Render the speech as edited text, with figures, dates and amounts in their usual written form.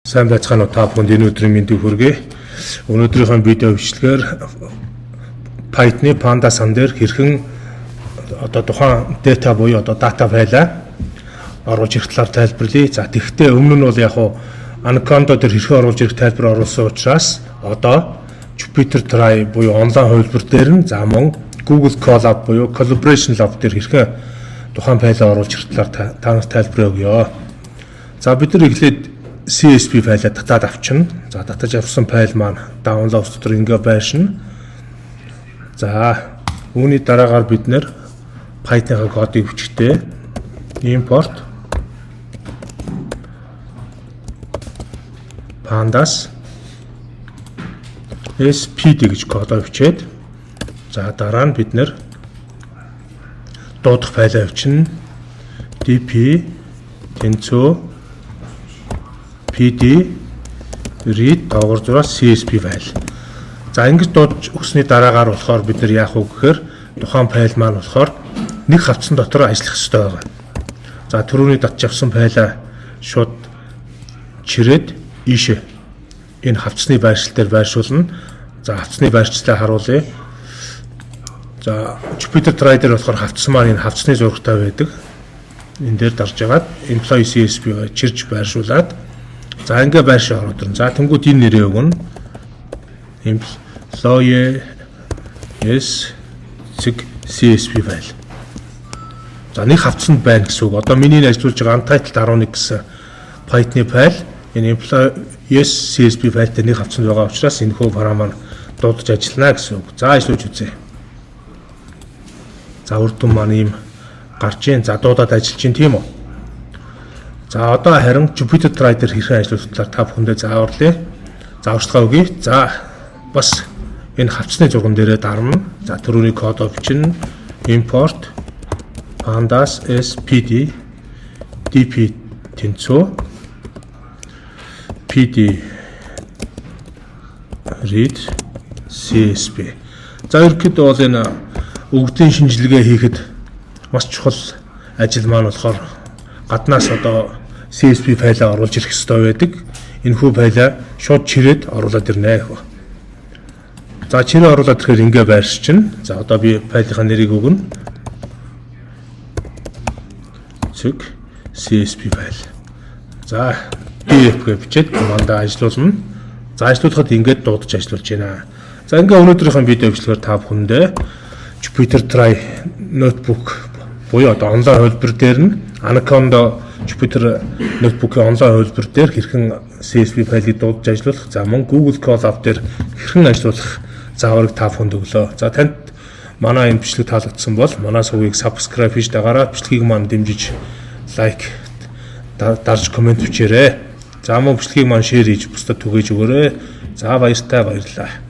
Сайн байцгаана уу та бүхэнд энэ өдрийн мэндийг хүргэе. Өнөөдрийнхөө видео бичлэгээр Python-ы Panda сан дээр хэрхэн одоо тухайн data буюу одоо data файлаа оруулж ирэх талаар тайлбарлая. За тэгэхдээ өмнө нь бол яг хуу Anaconda дээр хэрхэн оруулж ирэх тайлбар оруулсан учраас одоо Jupyter Try буюу онлайн хувилбар дээр нь за мөн Google Colab буюу Collaboration Lab дээр хэрхэн тухайн файлаа оруулж ирэх талаар та нарт тайлбар өгье. За бид нар эхлээд CSV файлаа татаад авчна. За татаж авсан файл маань download дотор ингээ байшина. За үүний дараагаар бид нэр Python-ын кодыг хүчтэй import pandas spd гэж кодоо бичээд за дараа нь бид нэр дуудах файлаа авчна. dp tensor pd read доогор зураг csv файл. За ингэж дуудаж өгсөний дараагаар болохоор бид нар яах вэ гэхээр тухайн файл маань болохоор нэг хавцсан дотор ажиллах ёстой байгаа. За түрүүний татж авсан файлаа шууд чирээд ийшээ энэ хавцсны байршил дээр байршуулна. За хавцсны байршлаа харуулъя. За Jupyter Try дээр болохоор хавцсан маань энэ хавцсны зурагтай байдаг. Энэ дээр дарж агаад employee csv чирж байршуулад за ингээ байршаа ороод ирнэ. За тэнгууд энэ нэрээ өгнө. Employee csv файл. За нэг хавцсанд байна гэсэн үг. Одоо миний ажиллаж байгаа untitled 11 гэсэн Python-ы файл энэ employee csv файлтай нэг хавцсанд байгаа учраас энэ хөө парам маань дуудаж ажиллана гэсэн үг. За ажиллаж үзье. За үр дүн маань ийм гарч ийн. За дуудаад ажиллаж чинь тийм үү? За одоо харин Jupyter Try дээр хэрхэн ажиллах талаар та бүхэндээ зааварлая. За урьдчилгаа өгье. За бас энэ хавцсны зурган дээрээ дарна. За түрүүний кодоо бичнэ. Import pandas spd dp tensor pd read csv. За ерөнхийдөө бол энэ өгдийн шинжилгээ хийхэд маш чухал ажил маань болохоор гаднаас одоо CSV файлаа оруулж ирэх ёстой байдаг. Энэхүү файлаа шууд чирээд оруулаад ирнэ гэх. За чирээ оруулаад ирэхээр ингээ байршчихна. За одоо би файлынхаа нэрийг өгнө. CSV файл. За pf гэж бичээд командаа ажилуулна. За ажилуулхад ингээд дуудаж ажилуулж байна. За ингээ өнөөдрийнхөө видео бичлэгээр та бүхэндээ Jupyter Try ноутбук буюу одоо онлайн хувилбар дээр нь Anaconda Jupyter ноутбукийн онлайн хувилбар дээр хэрхэн CSV файлыг дуудаж ажиллуулах, за мөн Google Colab дээр хэрхэн ажиллуулах зааврыг та бүхэнд өглөө. За танд манай энэ бичлэг таалагдсан бол манай сувгийг subscribe хийж дагаараа бичлэгийг маань дэмжиж лайк дарж комент бичээрэй. За мөн бичлэгийг маань share хийж бусдад түгээж өгөөрэй. За баярлалаа.